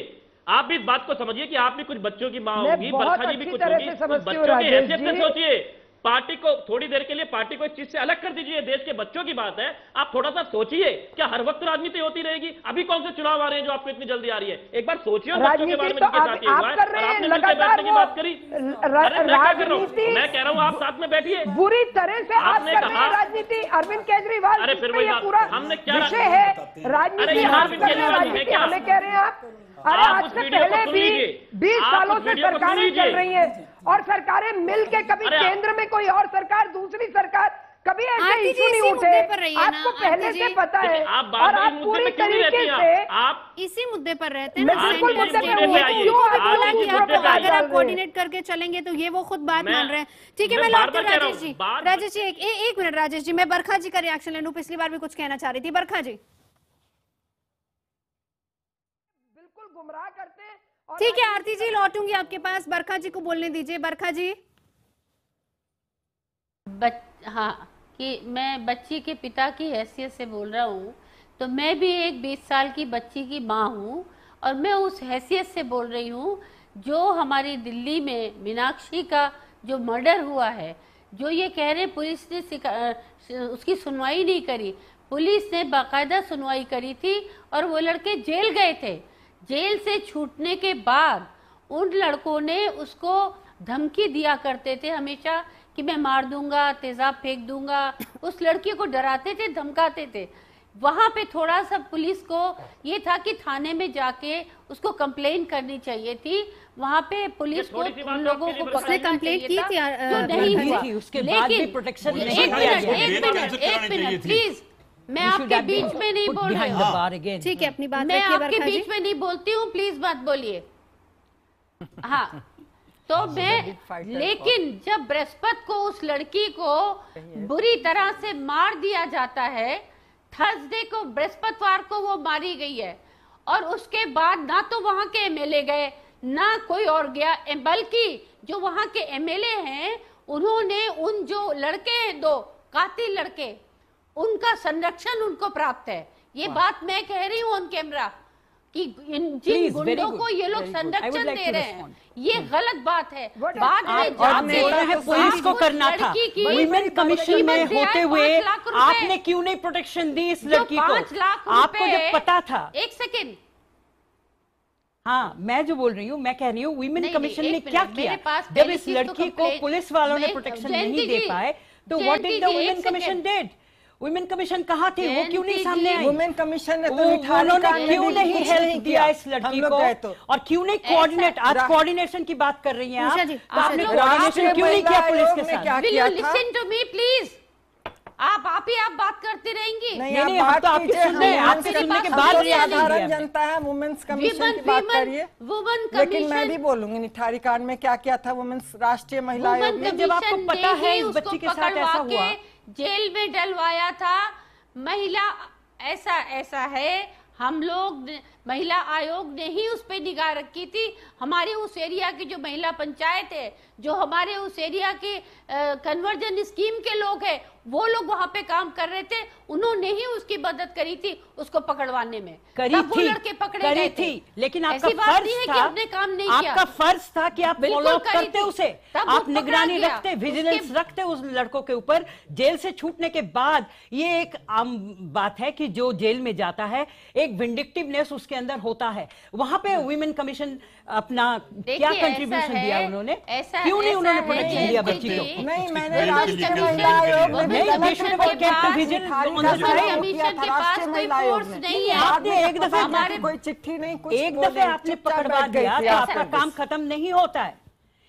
आप भी इस बात को समझिए कि आप भी कुछ बच्चों की मां होगी, बरखा जी भी कुछ होगी। बच्चों की हैसियत से सोचिए। पार्टी को थोड़ी देर के लिए पार्टी को इस चीज से अलग कर दीजिए। देश के बच्चों की बात है, आप थोड़ा सा सोचिए। क्या हर वक्त राजनीति होती रहेगी? अभी कौन से चुनाव आ रहे हैं जो आपको इतनी जल्दी आ रही है? एक बार सोचिए बच्चों के बारे में, जिनके साथ ये हुआ है, और आपने मिलकर बैठने की बात करी। मैं कह रहा हूँ आप साथ में बैठिए। बुरी तरह से आपने कहा राजनीति अरविंद केजरीवाल, अरे फिर वही बात, हमने क्या विषय है राजनीति, हमें कह रहे हैं आप। अरे आज से पहले भी 20 सालों से सरकारें चल रही हैं और सरकारें मिलके, कभी केंद्र में कोई और सरकार, दूसरी सरकार, कभी ऐसे इशू नहीं उठे। आपको पहले से पता है और आप पूरी तरीके से आप इसी मुद्दे पर रहते हैं। बिल्कुल मुद्दे पे अगर आप कोऑर्डिनेट करके चलेंगे तो ये वो खुद बात मान रहे हैं। ठीक है, मैं लौटती हूँ राजेश जी, एक मिनट राजेश जी, मैं बरखा जी का रिएक्शन ले लूं। पिछली बार भी कुछ कहना चाह रही थी बरखा जी। गुमराह करते हैं। ठीक है आरती जी, लौटूंगी आपके पास, बरखा जी को बोलने दीजिए। बरखा जी। हाँ, कि मैं बच्ची के पिता की हैसियत से बोल रहा हूँ, तो मैं भी एक 20 साल की बच्ची की माँ हूँ और मैं उस हैसियत से बोल रही हूँ जो हमारी दिल्ली में मीनाक्षी का जो मर्डर हुआ है, जो ये कह रहे पुलिस ने उसकी सुनवाई नहीं करी। पुलिस ने बाकायदा सुनवाई करी थी और वो लड़के जेल गए थे। जेल से छूटने के बाद उन लड़कों ने उसको धमकी दिया करते थे हमेशा कि मैं मार दूंगा, तेजाब फेंक दूंगा। उस लड़की को डराते थे, धमकाते थे। वहां पे थोड़ा सा पुलिस को ये था कि थाने में जाके उसको कंप्लेन करनी चाहिए थी। वहां पे पुलिस को उन लोगों को पकड़ना कंप्लेन की थी, जो नहीं हुआ। उसके बाद भी प्रोटेक्शन नहीं दिया गया। एक मिनट प्लीज, मैं आपके बीच में नहीं बोल रही हूँ। ठीक है, अपनी बात मैं रखिए आपके बरखा जी। बीच में नहीं बोलती हूँ, प्लीज मत बोलिए। हाँ, तो मैं, लेकिन जब बृहस्पति को उस लड़की को बुरी तरह से मार दिया जाता है, थर्सडे को, बृहस्पतिवार को वो मारी गई है, और उसके बाद ना तो वहां के एमएलए गए ना कोई और गया, बल्कि जो वहां के एमएलए हैं उन्होंने उन जो लड़के हैं, 2 कातिल लड़के, उनका संरक्षण उनको प्राप्त है। ये बात मैं कह रही हूँ ऑन कैमरा कि जिन गुंडों को ये लोग संरक्षण दे रहे हैं, ये गलत बात है। बाद में जाके पुलिस को करना था, वुमेन कमीशन में होते हुए आपने क्यों नहीं प्रोटेक्शन दी इस लड़की को? 5 लाख आपको जब पता था। एक सेकेंड, हाँ, मैं जो बोल रही हूँ, मैं कह रही हूँ वुमेन कमीशन ने क्या किया जब इस लड़की को पुलिस वालों ने प्रोटेक्शन नहीं दे पाए, तो what did the women commission did? Women commission कहाँ थे? वो क्यों नहीं सामने आई? वुमेन कमीशन ने तो उन्होंने क्यों नहीं हेल्प दिया इस लड़की को, और क्यों नहीं कोऑर्डिनेट? आज कोऑर्डिनेशन की बात कर रही हैं आप, तो आपने कोऑर्डिनेशन क्यों नहीं किया पुलिस के साथ? Will you listen to me please? आप बात करती रहेंगी। नहीं, हम तो आपकी सुन रहे हैं, आपके सुनने के बाद साधारण जनता है, वुमेन्स कमीशन की बात करिए। लेकिन मैं भी बोलूंगी निठारी कांड में क्या किया था वुमेन्स राष्ट्रीय महिला आयोग ने। जब आपको पता है इस बच्ची के साथ ऐसा हुआ, जेल में डलवाया था, महिला ऐसा है, हम लोग महिला आयोग ने ही उस पे निगाह रखी थी। हमारे उस एरिया की जो महिला पंचायत है, जो हमारे उस एरिया के कन्वर्जन स्कीम के लोग हैं, वो लोग वहां पे काम कर रहे थे, उन्होंने ही उसकी मदद करी थी उसको पकड़वाने में। तब वो लड़के पकड़े गए थे। लेकिन आपका फर्ज था, आपने काम नहीं किया। आपका फर्ज था कि आप फॉलो अप करते उसे, आप निगरानी रखते, विजिलेंस रखते उस लड़कों के ऊपर। जेल से छूटने के बाद ये एक आम बात है कि जो जेल में जाता है एक विंडिक्टिवनेस उसके अंदर होता है। वहां पे वुमेन कमिशन अपना क्या कंट्रीब्यूशन दिया उन्होंने? क्यों नहीं उन्होंने प्रोटेक्शन दिया बच्ची को? नहीं, मैंने राष्ट्रीय महिला आयोग में आपने एक दफे कोई चिट्ठी नहीं, कुछ एक दफे आपने पकड़वा दिया तो आपका काम खत्म नहीं होता है।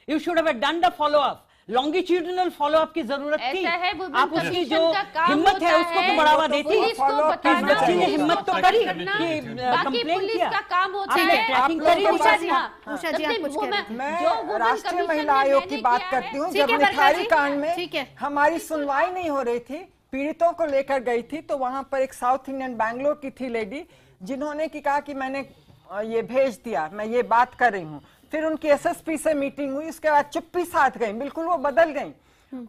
You should have done the follow up, longitudinal follow up की जरूरत थी। आप उसकी जो हिम्मत है उसको तो बढ़ावा देती। बच्ची ने हिम्मत तो करी कि कंप्लेन किया, ट्रैकिंग करी। मैं राष्ट्रीय महिला आयोग की बात करती हूँ। जब निठारी कांड में हमारी सुनवाई नहीं हो रही थी, पीड़ितों को लेकर गई थी, तो वहां पर एक साउथ इंडियन बैंगलोर की थी लेडी, जिन्होंने कहा कि मैंने ये भेज दिया, मैं ये बात कर रही हूँ। फिर उनकी एसएसपी से मीटिंग हुई, उसके बाद चुप्पी साथ गई, बिल्कुल वो बदल गई।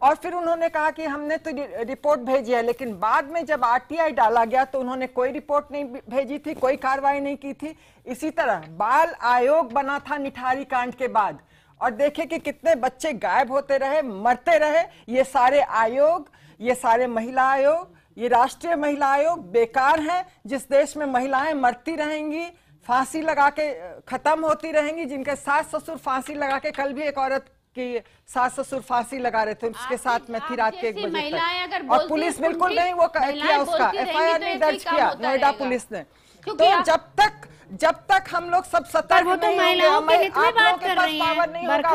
और फिर उन्होंने कहा कि हमने तो रिपोर्ट भेजी है, लेकिन बाद में जब आरटीआई डाला गया तो उन्होंने कोई रिपोर्ट नहीं भेजी थी, कोई कार्रवाई नहीं की थी। इसी तरह बाल आयोग बना था निठारी कांड के बाद, और देखे कि कितने बच्चे गायब होते रहे, मरते रहे। ये सारे आयोग, ये सारे महिला आयोग, ये राष्ट्रीय महिला आयोग बेकार हैं। जिस देश में महिलाएं मरती रहेंगी, फांसी लगा के खत्म होती रहेंगी, जिनके सास ससुर फांसी लगा के, कल भी एक औरत की सास ससुर फांसी लगा रहे थे, उसके साथ में थी रात के 1 बजे तक, और पुलिस बिल्कुल नहीं वो किया, उसका एफआईआर नहीं दर्ज किया नोएडा पुलिस ने। तो जब तक हम लोग सब सतर्क नहीं होंगे, महिलाओं के हित में बात कर रही हैं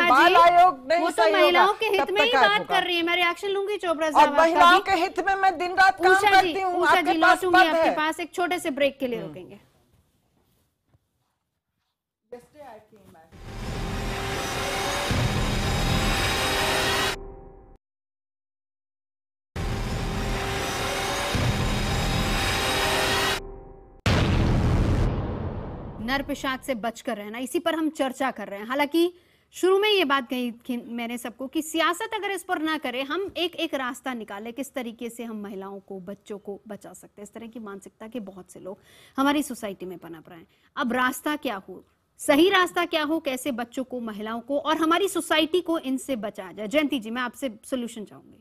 बाल आयोग नहीं, वो तो महिलाओं के हित में ही बात कर रही है। मैं रिएक्शन लूंगी चोपड़ा साहब। और महिलाओं के हित में मैं दिन रात काम करती हूँ। आपके पास एक छोटे से ब्रेक के लिए रुकेंगे। नर पिशाच से बचकर रहना, इसी पर हम चर्चा कर रहे हैं। हालांकि शुरू में ये बात कही थी मैंने सबको कि सियासत अगर इस पर ना करे, हम एक रास्ता निकाले किस तरीके से हम महिलाओं को, बच्चों को बचा सकते हैं। इस तरह की मानसिकता के बहुत से लोग हमारी सोसाइटी में पनप रहे हैं। अब रास्ता क्या हो, सही रास्ता क्या हो, कैसे बच्चों को, महिलाओं को और हमारी सोसाइटी को इनसे बचाया जाए? जयंती जी, मैं आपसे सोल्यूशन चाहूंगी।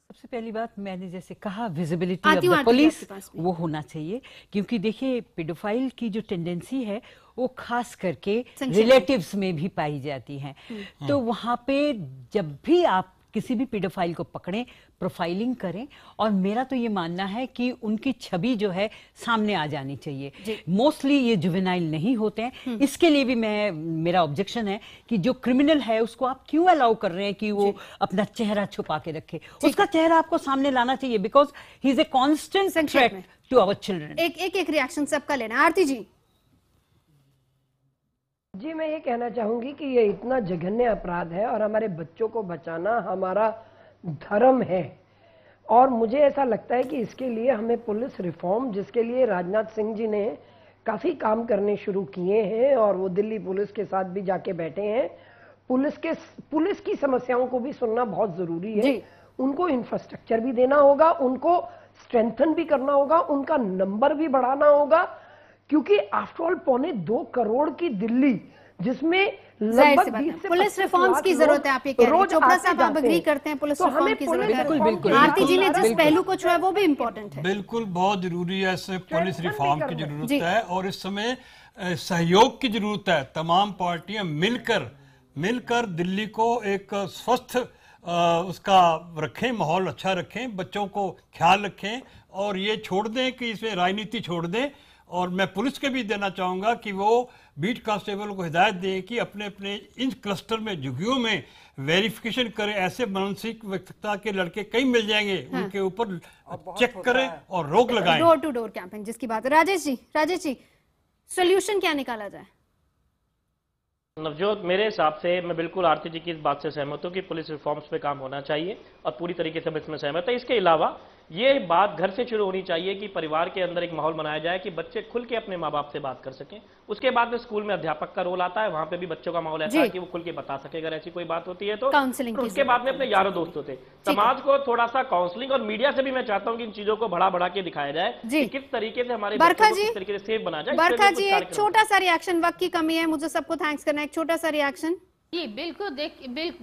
सबसे पहली बात, मैंने जैसे कहा, विजिबिलिटी ऑफ द पुलिस वो होना चाहिए, क्योंकि देखिए पेडोफाइल की जो टेंडेंसी है वो खास करके रिलेटिव्स में भी पाई जाती है। तो वहां पे जब भी आप किसी भी पेडोफाइल को पकड़ें, प्रोफाइलिंग करें, और मेरा तो ये मानना है कि उनकी छवि जो है सामने आ जानी चाहिए। मोस्टली ये जुवेनाइल नहीं होते हैं, इसके लिए भी मेरा ऑब्जेक्शन है कि जो क्रिमिनल है उसको आप क्यों अलाउ कर रहे हैं कि वो अपना चेहरा छुपा के रखे। उसका चेहरा आपको सामने लाना चाहिए, because he is a constant threat to our children. एक रिएक्शन सबका लेना। आरती जी। जी, मैं ये कहना चाहूंगी कि ये इतना जघन्य अपराध है और हमारे बच्चों को बचाना हमारा धर्म है, और मुझे ऐसा लगता है कि इसके लिए हमें पुलिस रिफॉर्म, जिसके लिए राजनाथ सिंह जी ने काफी काम करने शुरू किए हैं और वो दिल्ली पुलिस के साथ भी जाके बैठे हैं। पुलिस की समस्याओं को भी सुनना बहुत जरूरी है। उनको इंफ्रास्ट्रक्चर भी देना होगा, उनको स्ट्रेंथन भी करना होगा, उनका नंबर भी बढ़ाना होगा, क्योंकि आफ्टर ऑल 2.25 करोड़ की दिल्ली, जिसमें लगभग 20 से पुलिस रिफॉर्म्स की जरूरत है। आप ये कह रहे हैं, चोपड़ा साहब आप एग्री करते हैं पुलिस रिफॉर्म की जरूरत है? बिल्कुल। आरती जी ने जिस पहलू को छुआ वो भी इम्पोर्टेंट है। बिल्कुल, बहुत जरूरी है, इससे पुलिस रिफॉर्म की जरूरत है, और इस समय सहयोग की जरूरत है। तमाम पार्टियां मिलकर दिल्ली को एक स्वस्थ उसका रखें, माहौल अच्छा रखें, बच्चों को ख्याल रखें, और ये छोड़ दें कि इसमें राजनीति छोड़ दें। और मैं पुलिस के भी देना चाहूँगा कि वो बीट कांस्टेबल को हिदायत दें कि अपने अपने इन क्लस्टर में, झुग्गियों में वेरिफिकेशन करें। ऐसे मानसिक व्यक्तिता के लड़के कई मिल जाएंगे, उनके ऊपर चेक करें और रोक लगाएं। डोर टू डोर कैंपेन जिसकी बात है। राजेश जी, सोल्यूशन क्या निकाला जाए? नवजोत, मेरे हिसाब से मैं बिल्कुल आरती जी की इस बात से सहमत हूं कि पुलिस रिफॉर्म्स पे काम होना चाहिए, और पूरी तरीके से मैं इसमें सहमत है। इसके अलावा ये बात घर से शुरू होनी चाहिए कि परिवार के अंदर एक माहौल बनाया जाए कि बच्चे खुल के अपने माँ बाप से बात कर सकें। उसके बाद में स्कूल में अध्यापक का रोल आता है, वहां पे भी बच्चों का माहौल ऐसा है कि वो खुल के बता सके अगर ऐसी कोई बात होती है तो। काउंसलिंग। उसके बाद में अपने यारों दोस्तों से, समाज को थोड़ा सा काउंसलिंग, और मीडिया से भी मैं चाहता हूँ कि इन चीजों को बढ़ा के दिखाया जाए कि किस तरीके से हमारे बरखा जी, किस तरीके से सेफ बना जाए। बरखा जी, एक छोटा सा रिएक्शन, वक्त की कमी है, मुझे सबको थैंक्स करना है, एक छोटा सा रिएक्शन। जी बिल्कुल,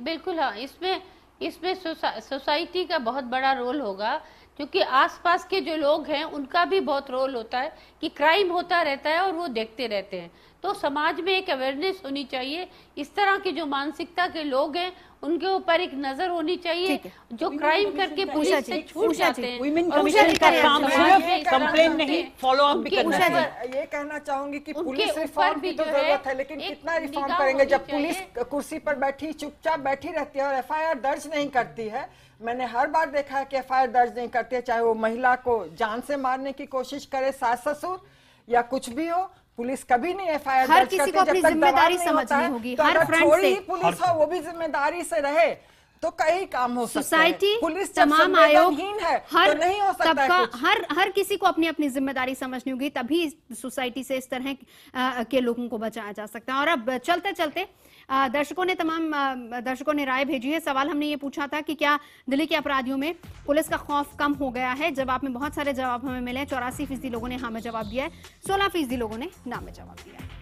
बिल्कुल हाँ, इसमें सोसाइटी का बहुत बड़ा रोल होगा, क्योंकि आसपास के जो लोग हैं उनका भी बहुत रोल होता है कि क्राइम होता रहता है और वो देखते रहते हैं। तो समाज में एक अवेयरनेस होनी चाहिए, इस तरह के जो मानसिकता के लोग हैं उनके ऊपर एक नजर होनी चाहिए, जो क्राइम करके पुलिस से छूट जाते हैं। वुमेन कमीशन का काम सिर्फ कंप्लेन नहीं, फॉलो अप भी करना है। ये कहना चाहूंगी कि पुलिस रिफॉर्म की तो जरूरत है, लेकिन कितना रिफॉर्म करेंगे जब पुलिस कुर्सी पर बैठी चुपचाप बैठी रहती है और एफआईआर दर्ज नहीं करती है। मैंने हर बार देखा है कि एफआईआर दर्ज नहीं करती है, चाहे वो महिला को जान से मारने की कोशिश करे, सास ससुर या कुछ भी हो, पुलिस कभी नहीं एफआईआर दर्ज करती। किसी को अपनी जिम्मेदारी समझनी होगी, हर फ्रंट से पुलिस हो वो भी जिम्मेदारी से रहे तो कई काम हो सकते हैं। सोसाइटी, पुलिस तमाम आयोग, हर तो नहीं हो सकता सबका, हर किसी को अपनी अपनी जिम्मेदारी समझनी होगी, तभी सोसाइटी से इस तरह के लोगों को बचाया जा सकता है। और अब चलते चलते दर्शकों ने राय भेजी है। सवाल हमने ये पूछा था कि क्या दिल्ली के अपराधियों में पुलिस का खौफ कम हो गया है? जवाब में बहुत सारे जवाब हमें मिले। 84% लोगों ने हाँ में जवाब दिया है, 16% लोगों ने ना में जवाब दिया है।